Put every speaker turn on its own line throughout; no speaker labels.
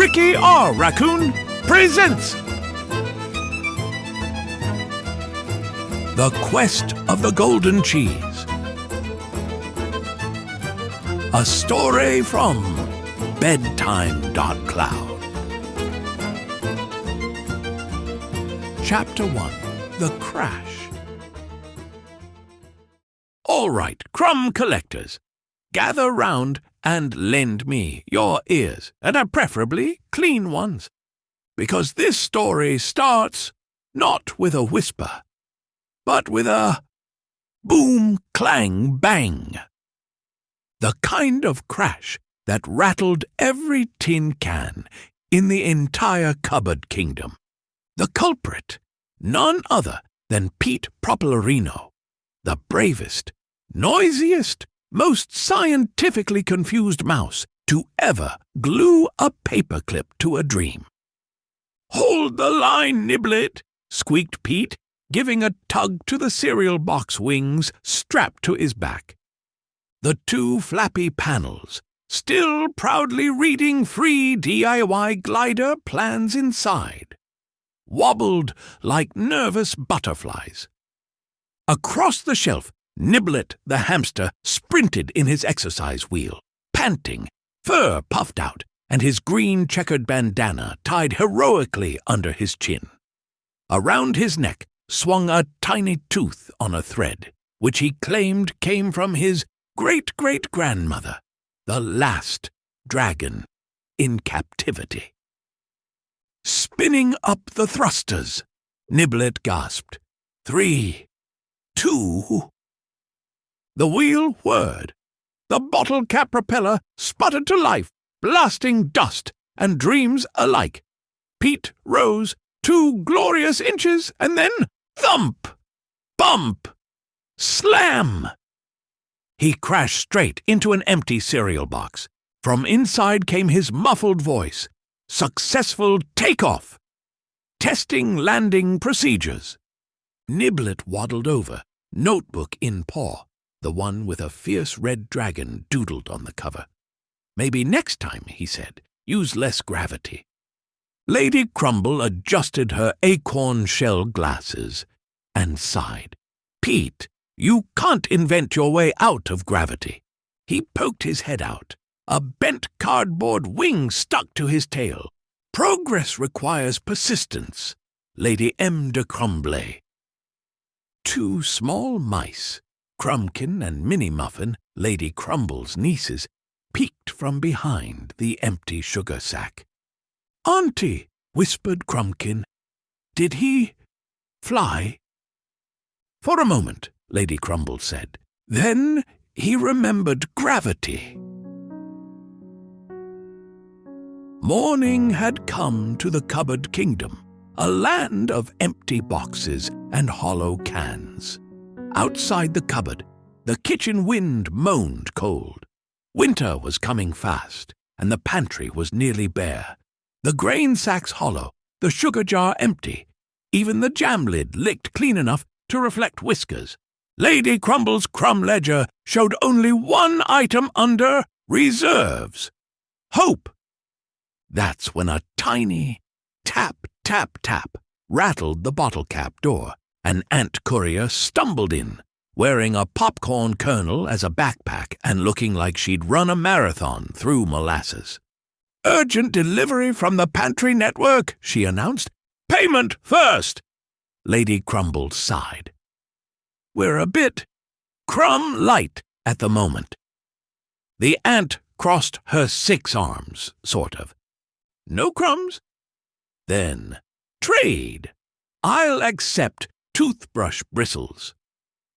Ricky R. Raccoon presents The Quest of the Golden Cheese. A story from bedtime.cloud. Chapter 1. The Crash. All right, crumb collectors, gather round and lend me your ears, and preferably clean ones, because this story starts not with a whisper, but with a boom, clang, bang. The kind of crash that rattled every tin can in the entire cupboard kingdom. The culprit, none other than Pete Propelerino, the bravest, noisiest, most scientifically confused mouse to ever glue a paperclip to a dream. "Hold the line, Nibblet," squeaked Pete, giving a tug to the cereal box wings strapped to his back. The two flappy panels, still proudly reading free DIY glider plans inside, wobbled like nervous butterflies. Across the shelf, Nibblet the hamster sprinted in his exercise wheel, panting, fur puffed out, and his green checkered bandana tied heroically under his chin. Around his neck swung a tiny tooth on a thread, which he claimed came from his great-great-grandmother, the last dragon in captivity. "Spinning up the thrusters," Nibblet gasped. 3, 2... The wheel whirred. The bottle cap propeller sputtered to life, blasting dust and dreams alike. Pete rose 2 glorious inches, and then thump! Bump! Slam! He crashed straight into an empty cereal box. From inside came his muffled voice. "Successful takeoff! Testing landing procedures." Nibblet waddled over, notebook in paw, the one with a fierce red dragon doodled on the cover. "Maybe next time," he said, "use less gravity." Lady Crumble adjusted her acorn shell glasses and sighed. "Pete, you can't invent your way out of gravity." He poked his head out. A bent cardboard wing stuck to his tail. "Progress requires persistence." Lady M. de Crumblay. 2 small mice, Crumbkin and Minnie Muffin, Lady Crumble's nieces, peeked from behind the empty sugar sack. "Auntie," whispered Crumbkin, "did he fly?" "For a moment," Lady Crumble said. "Then he remembered gravity." Morning had come to the cupboard kingdom, a land of empty boxes and hollow cans. Outside the cupboard, the kitchen wind moaned cold. Winter was coming fast, and the pantry was nearly bare. The grain sacks hollow, the sugar jar empty. Even the jam lid licked clean enough to reflect whiskers. Lady Crumble's crumb ledger showed only one item under reserves: hope. That's when a tiny tap, tap, tap rattled the bottle cap door. An ant courier stumbled in, wearing a popcorn kernel as a backpack and looking like she'd run a marathon through molasses. "Urgent delivery from the Pantry Network," she announced. "Payment first." Lady Crumble sighed. "We're a bit crumb light at the moment." The ant crossed her 6 arms, sort of. "No crumbs? Then trade. I'll accept toothbrush bristles.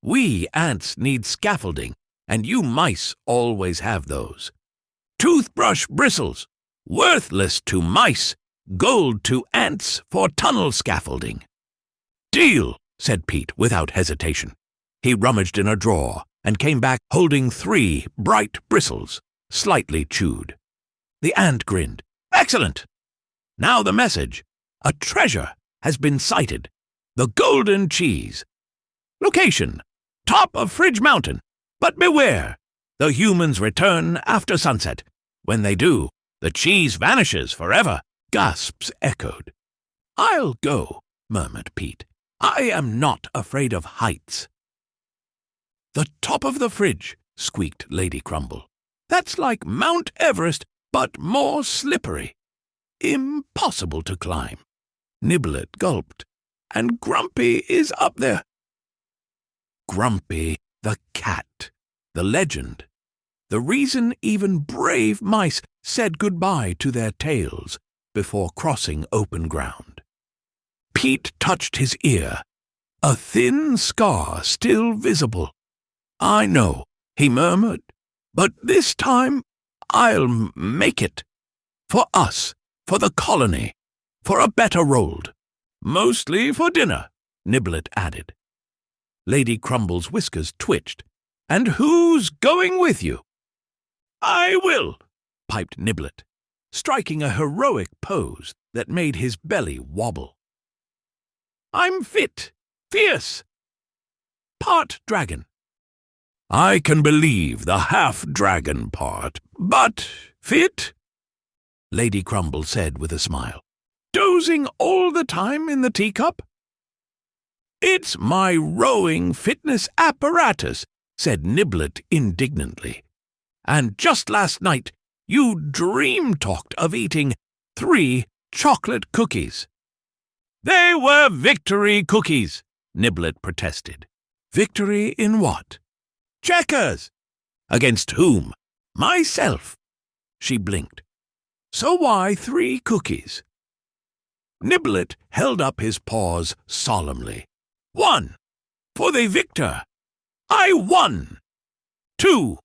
We ants need scaffolding, and you mice always have those. Toothbrush bristles, worthless to mice, gold to ants for tunnel scaffolding." "Deal," said Pete without hesitation. He rummaged in a drawer and came back holding 3 bright bristles, slightly chewed. The ant grinned. "Excellent! Now the message. A treasure has been sighted. The golden cheese. Location: top of Fridge Mountain. But beware, the humans return after sunset. When they do, The cheese vanishes forever, gasps echoed. I'll go, murmured Pete. I am not afraid of heights. The top of the fridge, squeaked Lady Crumble. That's like Mount Everest, but more slippery. Impossible to climb. Nibblet gulped. And Grumpy is up there. Grumpy the cat, the legend. The reason even brave mice said goodbye to their tails before crossing open ground. Pete touched his ear, a thin scar still visible. I know, he murmured, but this time I'll make it. For us, for the colony, for a better rolled. Mostly for dinner, Nibblet added. Lady Crumble's whiskers twitched. And who's going with you? I will, piped Nibblet, striking a heroic pose that made his belly wobble. I'm fit, fierce, part dragon. I can believe the half-dragon part, but fit? Lady Crumble said with a smile. Dozing all the time in the teacup? It's my rowing fitness apparatus, said Nibblet indignantly. And just last night you dream-talked of eating 3 chocolate cookies. They were victory cookies, Nibblet protested. Victory in what? Checkers. Against whom? Myself. She blinked. So why 3 cookies? Nibblet held up his paws solemnly. 1, for the victor. I won. 2,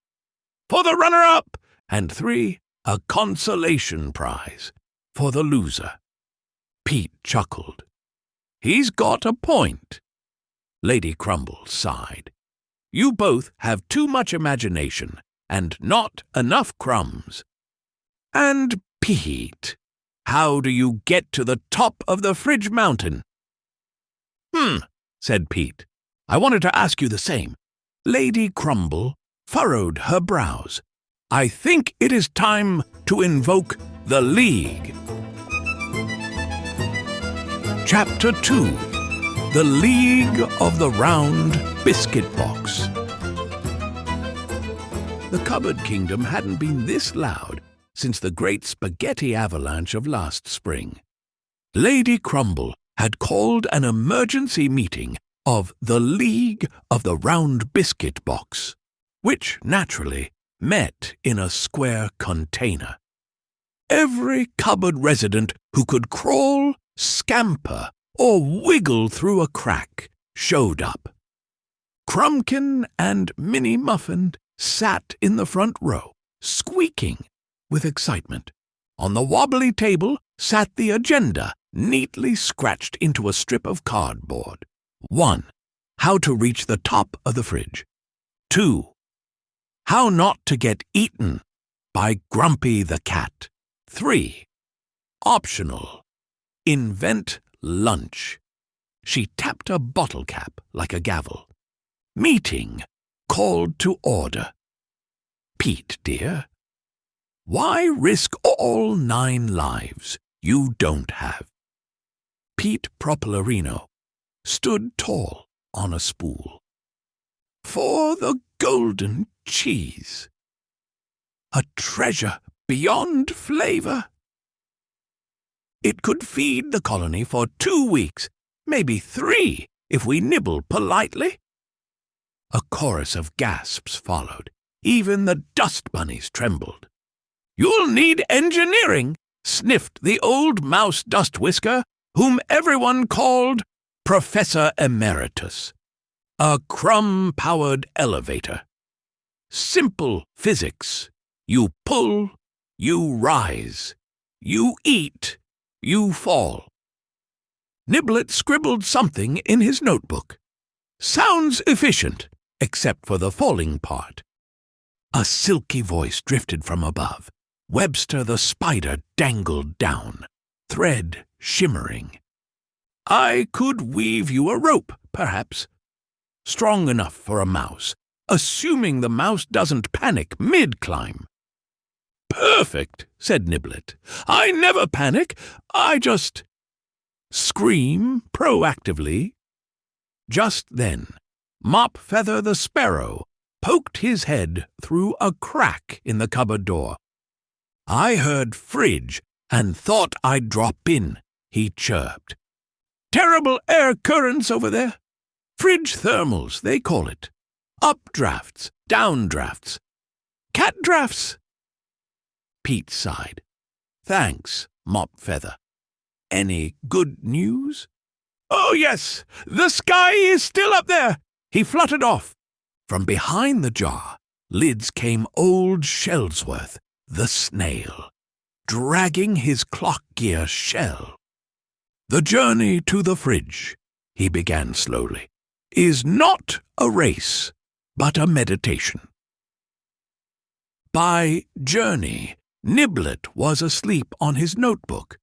for the runner-up. And 3, a consolation prize for the loser. Pete chuckled. He's got a point. Lady Crumble sighed. You both have too much imagination and not enough crumbs. And Pete, how do you get to the top of the fridge mountain? Said Pete. I wanted to ask you the same. Lady Crumble furrowed her brows. I think it is time to invoke the League. Chapter 2. The League of the Round Biscuit Box. The cupboard kingdom hadn't been this loud since the great spaghetti avalanche of last spring. Lady Crumble had called an emergency meeting of the League of the Round Biscuit Box, which naturally met in a square container. Every cupboard resident who could crawl, scamper, or wiggle through a crack showed up. Crumbkin and Minnie Muffin sat in the front row, squeaking with excitement. On the wobbly table sat the agenda, neatly scratched into a strip of cardboard. 1. How to reach the top of the fridge. 2. How not to get eaten by Grumpy the cat. 3. Optional. Invent lunch. She tapped a bottle cap like a gavel. Meeting called to order. Pete, dear, why risk all 9 lives you don't have? Pete Propelerino stood tall on a spool. For the golden cheese. A treasure beyond flavor. It could feed the colony for 2 weeks, maybe 3, if we nibble politely. A chorus of gasps followed. Even the dust bunnies trembled. You'll need engineering, sniffed the old mouse dust whisker, whom everyone called Professor Emeritus. A crumb-powered elevator. Simple physics. You pull, you rise. You eat, you fall. Nibblet scribbled something in his notebook. Sounds efficient, except for the falling part. A silky voice drifted from above. Webster the spider dangled down, thread shimmering. I could weave you a rope, perhaps. Strong enough for a mouse, assuming the mouse doesn't panic mid-climb. Perfect! perfect," said Nibblet. "I never panic. I just scream proactively." Just then, Mopfeather the Sparrow poked his head through a crack in the cupboard door. "I heard fridge and thought I'd drop in," he chirped. "Terrible air currents over there. Fridge thermals, they call it. Updrafts, downdrafts, cat drafts." Pete sighed. "Thanks, Mopfeather. Any good news?" "Oh, yes, the sky is still up there." He fluttered off. From behind the jar lids came old Shellsworth, the snail, dragging his clock gear shell. "The journey to the fridge," he began slowly, "is not a race, but a meditation." By journey, Nibblet was asleep on his notebook.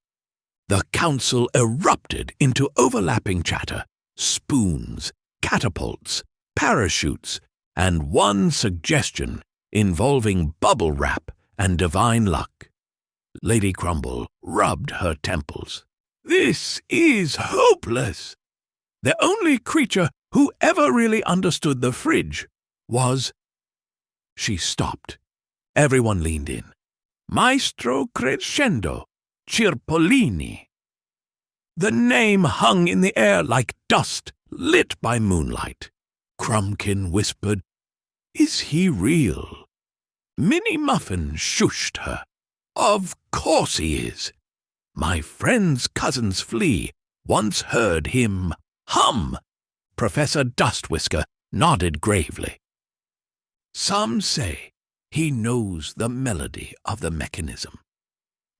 The council erupted into overlapping chatter, spoons, catapults, parachutes, and one suggestion involving bubble wrap and divine luck. Lady Crumble rubbed her temples. "This is hopeless." The only creature who ever really understood the fridge was... She stopped. Everyone leaned in. Maestro Crescendo, Cirpolini. The name hung in the air like dust lit by moonlight. Crumbkin whispered, "Is he real?" Minnie Muffin shushed her. "Of course he is. My friend's cousin's flea once heard him hum." Professor Dustwhisker nodded gravely. "Some say he knows the melody of the mechanism,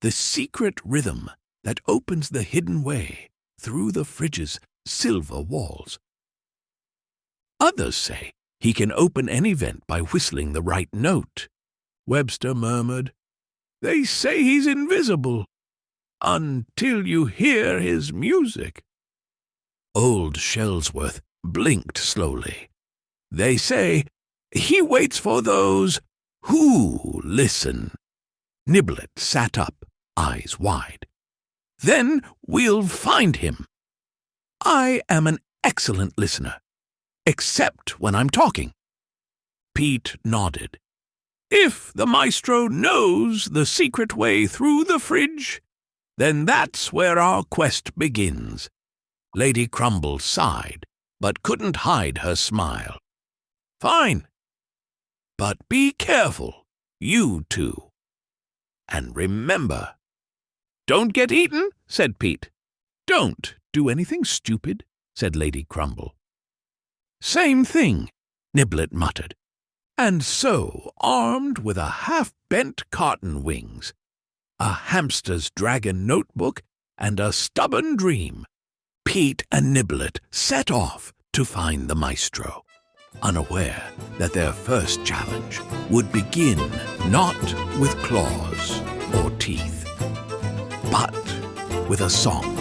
the secret rhythm that opens the hidden way through the fridge's silver walls. Others say he can open any vent by whistling the right note." Webster murmured, "They say he's invisible until you hear his music." Old Shellsworth blinked slowly. "They say he waits for those who listen." Nibblet sat up, eyes wide. "Then we'll find him. I am an excellent listener, except when I'm talking." Pete nodded. "If the maestro knows the secret way through the fridge, then that's where our quest begins." Lady Crumble sighed, but couldn't hide her smile. "Fine. But be careful, you two. And remember—" "Don't get eaten," said Pete. "Don't do anything stupid," said Lady Crumble. "Same thing," Nibblet muttered. And so, armed with a half-bent cotton wings, a hamster's dragon notebook, and a stubborn dream, Pete and Nibblet set off to find the maestro, unaware that their first challenge would begin not with claws or teeth, but with a song.